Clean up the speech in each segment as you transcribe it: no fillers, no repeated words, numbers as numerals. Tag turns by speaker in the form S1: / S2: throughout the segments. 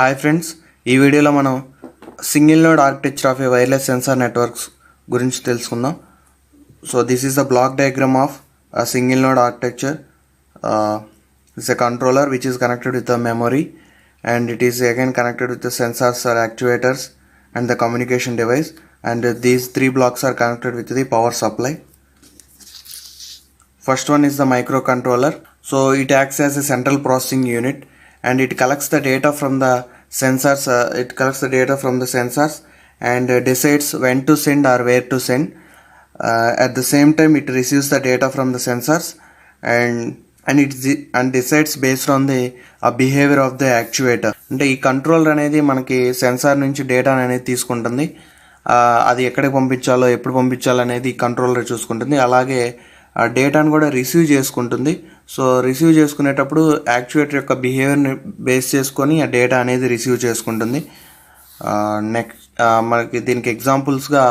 S1: Hi friends, ఈ వీడియోలో మనం single node architecture of a wireless sensor networks గురించి తెలుసుకుందాం. So this is the block diagram of single node architecture. It's a controller which is connected with the memory, and it is again connected with the sensors or actuators and the communication device, and these three blocks are connected with the power supply. First one is the microcontroller. So it acts as a central processing unit, and it collects the data from the sensors. And decides when to send or where to send. At the same time, it receives the data from the sensors, and decides based on the behavior of the actuator. అంటే ఈ controller అనేది మనకి censor నుంచి data అనేది తీసుకుంటుంది. అది ఎక్కడికి పంపించాలో ఎప్పుడు పంపించాలో అనేది ఈ కంట్రోలర్ చూసుకుంటుంది. అలాగే ఆ డేటాను కూడా రిసీవ్ చేసుకుంటుంది. సో రిసీవ్ చేసుకునేటప్పుడు యాక్చుయేటర్ యొక్క బిహేవియర్ని బేస్ చేసుకొని ఆ డేటా అనేది రిసీవ్ చేసుకుంటుంది. నెక్స్ట్ మనకి దీనికి ఎగ్జాంపుల్స్గా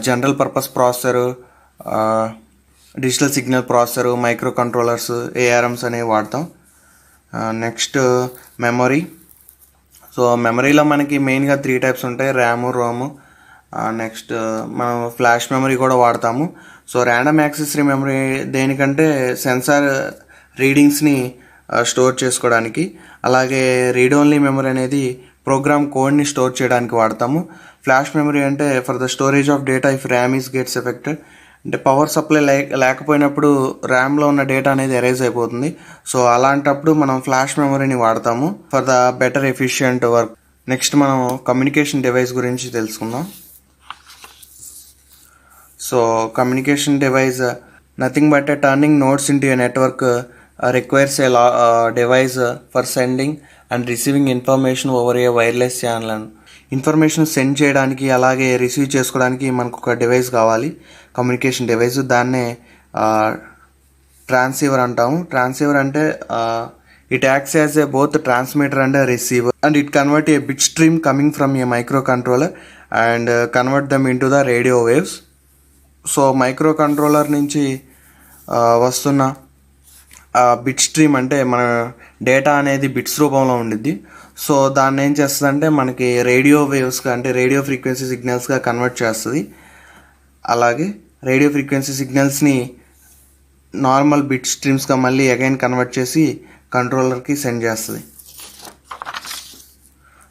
S1: general purpose processor, digital signal processor, micro controllers, ARMs అనేవి వాడతాం. Next memory. సో మెమరీలో మనకి మెయిన్గా 3 టైప్స్ ఉంటాయి: ర్యాము, రోము. నెక్స్ట్ మనం ఫ్లాష్ మెమరీ కూడా వాడతాము. సో ర్యాండమ్ యాక్సెసరీ మెమరీ దేనికంటే సెన్సార్ రీడింగ్స్ని స్టోర్ చేసుకోవడానికి. అలాగే రీడ్ ఓన్లీ మెమరీ అనేది ప్రోగ్రామ్ కోడ్ని స్టోర్ చేయడానికి వాడతాము. ఫ్లాష్ మెమరీ అంటే for the storage of data if RAM is gets affected. అంటే పవర్ సప్లై లేకపోయినప్పుడు ర్యామ్లో ఉన్న డేటా అనేది ఎరేజ్ అయిపోతుంది. సో అలాంటప్పుడు మనం ఫ్లాష్ మెమరీని వాడతాము for the better efficient work. Next మనం కమ్యూనికేషన్ డివైస్ గురించి తెలుసుకుందాం. So communication device nothing but a turning nodes into a network requires a device for sending and receiving information over a wireless channel. Information send చేయడానికి అలాగే receive చేసుకోవడానికి మనకు ఒక device కావాలి, communication device. దాన్నే transceiver అంటాము. ట్రాన్సీవర్ అంటే it acts as a both transmitter and receiver, and it convert A bit stream coming from A micro controller and convert them in to the radio waves. So micro controller నుంచి వస్తున్న bit stream అంటే మన data అనేది bits రూపంలో ఉండిద్ది. So దాన్ని ఏం చేస్తుందంటే మనకి రేడియో వేవ్స్గా అంటే రేడియో ఫ్రీక్వెన్సీ సిగ్నల్స్గా కన్వర్ట్ చేస్తుంది. అలాగే రేడియో ఫ్రీక్వెన్సీ సిగ్నల్స్ని నార్మల్ బిట్ స్ట్రీమ్స్గా మళ్ళీ అగైన్ కన్వర్ట్ చేసి కంట్రోలర్కి సెండ్ చేస్తుంది.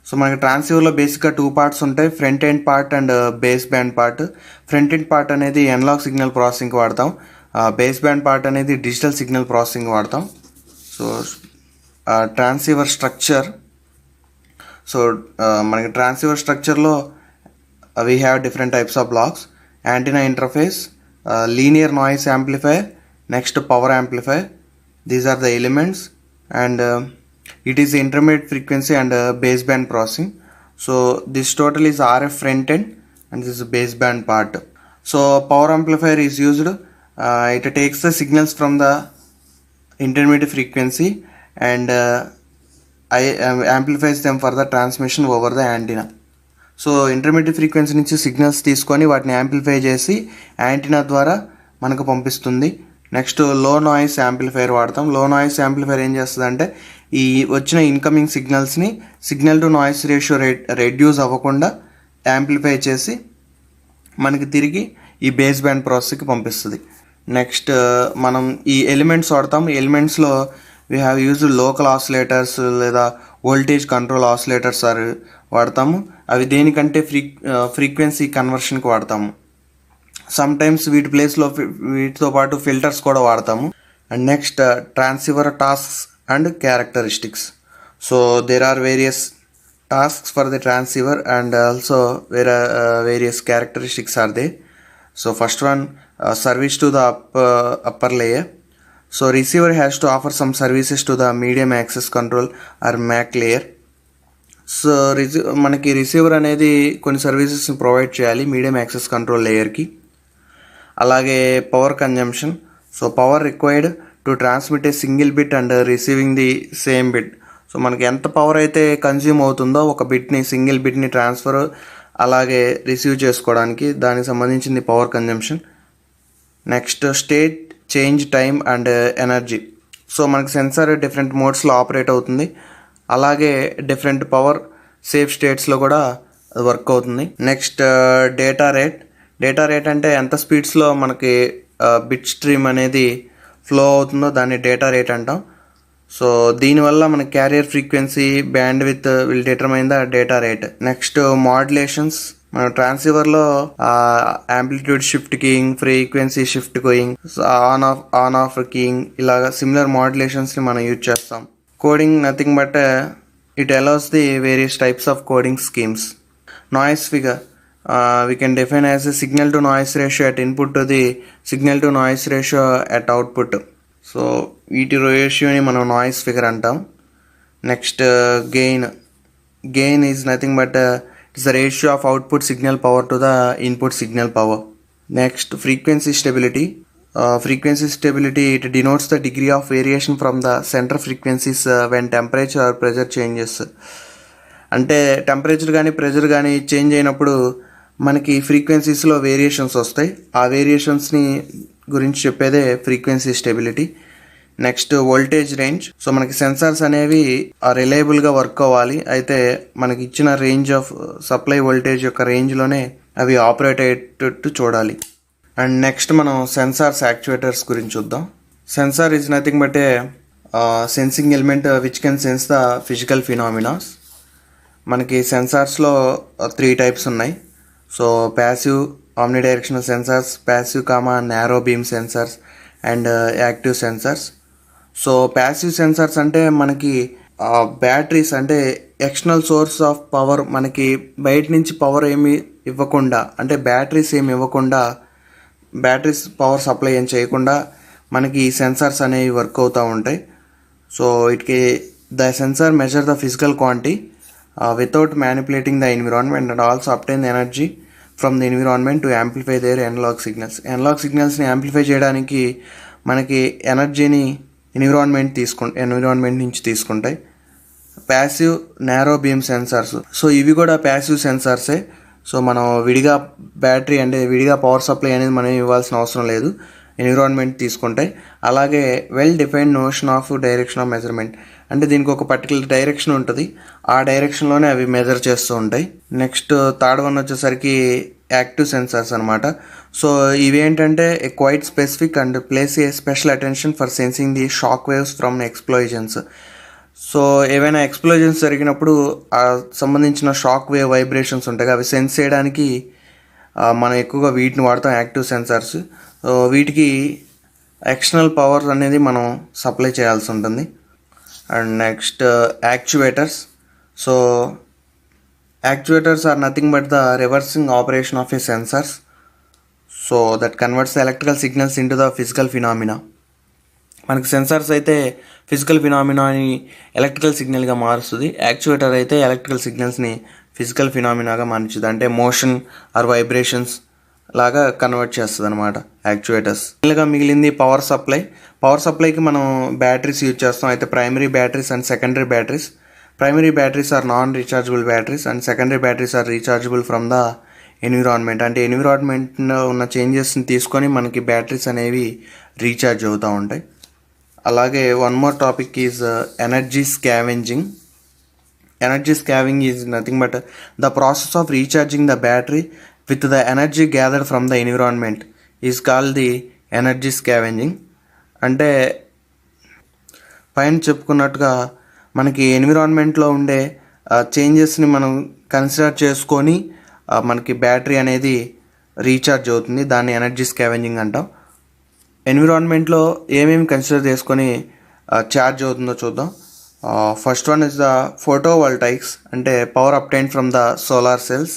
S1: సో మనకి ట్రాన్సీవర్లో బేసిక్గా 2 పార్ట్స్ ఉంటాయి: front end part and base band part. Front end part అనేది ఎనలాగ్ సిగ్నల్ ప్రాసెసింగ్కి వాడతాం. బేస్ బ్యాండ్ పార్ట్ అనేది డిజిటల్ సిగ్నల్ ప్రాసెసింగ్ వాడతాం. So transceiver structure. సో మనకి ట్రాన్సీవర్ స్ట్రక్చర్లో we have different types of blocks: antenna interface, linear noise amplifier, next power amplifier. These are the elements, and it is intermediate frequency and baseband processing. So this total is RF front end and this is baseband part. So power amplifier is used. It takes the signals from the intermediate frequency and amplifies them for the transmission over the antenna. So intermediate frequency నుంచి signals తీసుకొని వాటిని amplify చేసి antenna ద్వారా మనకు పంపిస్తుంది. Next లో noise amplifier వాడతాం. లో నాయిస్ యాంప్లిఫైర్ ఏం చేస్తుందంటే ఈ వచ్చిన ఇన్కమింగ్ సిగ్నల్స్ని signal to noise ratio reduce అవ్వకుండా యాంప్లిఫై చేసి మనకి తిరిగి ఈ బేస్ బ్యాండ్ ప్రాసెస్కి పంపిస్తుంది. నెక్స్ట్ మనం ఈ ఎలిమెంట్స్ వాడతాం. ఎలిమెంట్స్లో we have used local oscillators లేదా వోల్టేజ్ కంట్రోల్ ఆసిలేటర్స్ వాడతాము. అవి దేనికంటే ఫ్రీక్వెన్సీ కన్వర్షన్కి వాడతాము. సమ్ టైమ్స్ వీటి ప్లేస్లో వీటితో పాటు ఫిల్టర్స్ కూడా వాడతాము. And next transceiver tasks and characteristics. So there are various tasks for the transceiver and also various characteristics are they. So first one, service to the upper layer. So receiver has to offer some services to the medium access control or MAC layer. So మనకి receiver అనేది కొన్ని సర్వీసెస్ని provide చేయాలి medium access control లేయర్కి. అలాగే power consumption. So power required to transmit a single bit and receiving the same bit. So మనకి ఎంత power అయితే consume అవుతుందో ఒక బిట్ని, సింగిల్ బిట్ని ట్రాన్స్ఫర్ అలాగే రిసీవ్ చేసుకోవడానికి దానికి సంబంధించింది power consumption. Next state change time and energy. So మనకి సెన్సార్ డిఫరెంట్ మోడ్స్లో ఆపరేట్ అవుతుంది. అలాగే డిఫరెంట్ పవర్ సేఫ్ స్టేట్స్లో కూడా అది వర్క్ అవుతుంది. నెక్స్ట్ డేటా రేట్ అంటే ఎంత స్పీడ్స్లో మనకి బిట్ స్ట్రీమ్ అనేది ఫ్లో అవుతుందో దాన్ని డేటా రేట్ అంటాం. సో దీనివల్ల మన carrier frequency bandwidth will determine the data rate. Next modulations, మన ట్రాన్సివర్లో amplitude shift keying, frequency shift keying, on off keying, ఇలాగా సిమిలర్ మాడ్యులేషన్స్ని మనం యూజ్ చేస్తాం. Coding nothing but it allows the various types of coding schemes. Noise figure we can define as a signal to noise ratio at input to the signal to noise ratio at output. So వీటి రేషియోని మనం noise figure అంటాం. Next gain is nothing but it's the ratio of output signal power to the input signal power. Next frequency stability it denotes the degree of variation from the center frequencies when temperature or pressure changes. అంటే temperature కానీ pressure కానీ change అయినప్పుడు మనకి ఫ్రీక్వెన్సీస్లో variations వస్తాయి. ఆ వేరియేషన్స్ని గురించి చెప్పేదే frequency stability. Next voltage range. So మనకి సెన్సార్స్ అనేవి రిలయబుల్గా వర్క్ అవ్వాలి. అయితే మనకి ఇచ్చిన రేంజ్ ఆఫ్ సప్లై వోల్టేజ్ యొక్క రేంజ్లోనే అవి ఆపరేట్ అయ్యేటట్టు చూడాలి. అండ్ నెక్స్ట్ మనం సెన్సార్స్, యాక్చువేటర్స్ గురించి చూద్దాం. Sensor is nothing but a sensing element which can sense the physical phenomenas. మనకి సెన్సార్స్లో 3 టైప్స్ ఉన్నాయి. So passive omnidirectional sensors, passive narrow beam sensors and active sensors. So passive sensors అంటే మనకి batteries, అంటే external source of power, మనకి బయట నుంచి power ఏమి ఇవ్వకుండా, అంటే బ్యాటరీస్ ఏమి ఇవ్వకుండా, బ్యాటరీస్ పవర్ సప్లై ఏం చేయకుండా మనకి ఈ సెన్సార్స్ అనేవి వర్క్ అవుతూ ఉంటాయి. So the sensor measure the physical quantity without manipulating the environment and also obtain the energy from the environment to amplify their analog signals. Analogue సిగ్నల్స్ని యాంప్లిఫై చేయడానికి మనకి ఎనర్జీని ఎన్విరాన్మెంట్ నుంచి తీసుకుంటాయి. Passive narrow beam sensors. So ఇవి కూడా passive సెన్సార్సే. So మనం విడిగా బ్యాటరీ అంటే విడిగా పవర్ సప్లై అనేది మనం ఇవ్వాల్సిన అవసరం లేదు, ఎన్విరాన్మెంట్ తీసుకుంటాయి. అలాగే well defined notion of direction of measurement, అంటే దీనికి ఒక పర్టికులర్ డైరెక్షన్ ఉంటుంది, ఆ డైరెక్షన్లోనే అవి మెజర్ చేస్తూ ఉంటాయి. నెక్స్ట్ థర్డ్ వన్ వచ్చేసరికి యాక్టివ్ సెన్సార్స్ అనమాట. సో ఇవేంటంటే quite specific and place a special attention for sensing the shock waves from explosions. So ఏవైనా ఎక్స్ప్లోజన్స్ జరిగినప్పుడు ఆ సంబంధించిన షాక్ వేవ్ వైబ్రేషన్స్ ఉంటాయి, అవి సెన్స్ చేయడానికి మనం ఎక్కువగా వీటిని వాడతాం, యాక్టివ్ సెన్సార్స్. వీటికి ఎక్స్టర్నల్ పవర్ అనేది మనం సప్లై చేయాల్సి ఉంటుంది. And next actuators. So actuators are nothing but the reversing operation of a sensors so that converts the electrical signals into the physical phenomena. మనకి సెన్సార్స్ అయితే ఫిజికల్ ఫినామినాని electrical సిగ్నల్గా మారుస్తుంది, యాక్చువేటర్ అయితే ఎలక్ట్రికల్ సిగ్నల్స్ని ఫిజికల్ ఫినామినాగా మార్చుతుంది, అంటే మోషన్ ఆర్ వైబ్రేషన్స్ లాగా కన్వర్ట్ చేస్తుంది అనమాట యాక్చువేటర్స్. ఇలాగా మిగిలింది పవర్ సప్లై. పవర్ సప్లైకి మనం బ్యాటరీస్ యూజ్ చేస్తాం. అయితే primary batteries and secondary batteries. Primary batteries are non rechargeable batteries and secondary batteries are rechargeable from the environment. అంటే ఎన్విరాన్మెంట్లో ఉన్న చేంజెస్ని తీసుకొని మనకి బ్యాటరీస్ అనేవి రీఛార్జ్ అవుతూ ఉంటాయి. అలాగే one more topic is energy scavenging. Energy scavenging is nothing but the process of recharging the battery with the energy gathered from the environment is called the energy scavenging. అంటే పైన చెప్పుకున్నట్టుగా మనకి ఎన్విరాన్మెంట్లో ఉండే చేంజెస్ని మనం కన్సిడర్ చేసుకొని మనకి బ్యాటరీ అనేది recharge అవుతుంది, దాన్ని ఎనర్జీ స్కావెంజింగ్ అంటాం. ఎన్విరాన్మెంట్లో ఏమేమి కన్సిడర్ చేసుకొని ఛార్జ్ అవుతుందో చూద్దాం. First one is the photovoltaics, అంటే power obtain from the solar cells.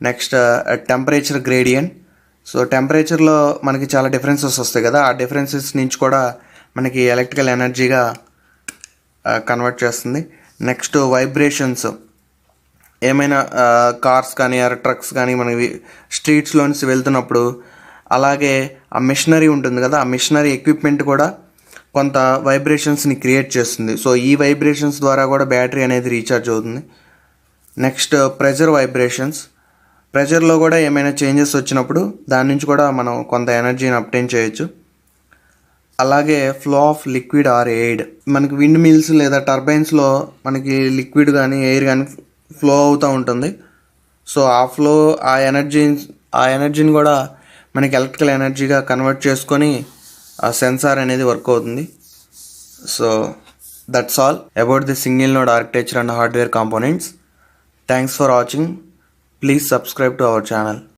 S1: Next temperature gradient. So టెంపరేచర్లో మనకి చాలా డిఫరెన్సెస్ వస్తాయి కదా, ఆ డిఫరెన్సెస్ నుంచి కూడా మనకి ఎలక్ట్రికల్ ఎనర్జీగా కన్వర్ట్ చేస్తుంది. Next vibrations. ఏమైనా కార్స్ కానీ ట్రక్స్ కానీ మనకి స్ట్రీట్స్లోంచి వెళ్తున్నప్పుడు, అలాగే ఆ మిషనరీ ఉంటుంది కదా, ఆ మిషనరీ ఎక్విప్మెంట్ కూడా కొంత వైబ్రేషన్స్ని క్రియేట్ చేస్తుంది. సో ఈ వైబ్రేషన్స్ ద్వారా కూడా బ్యాటరీ అనేది రీఛార్జ్ అవుతుంది. Next pressure vibrations. ప్రెషర్లో కూడా ఏమైనా చేంజెస్ వచ్చినప్పుడు దాని నుంచి కూడా మనం కొంత ఎనర్జీని అప్టైన్ చేయొచ్చు. అలాగే flow of liquid are air. మనకి విండ్ మిల్స్ లేదా టర్బైన్స్లో మనకి లిక్విడ్ కానీ ఎయిర్ కానీ ఫ్లో అవుతూ ఉంటుంది. సో ఆ ఎనర్జీని కూడా మనకి ఎలక్ట్రికల్ ఎనర్జీగా కన్వర్ట్ చేసుకొని ఆ సెన్సార్ అనేది వర్క్ అవుతుంది. So that's all about the single node architecture and hardware components. Thanks for watching. Please subscribe to our channel.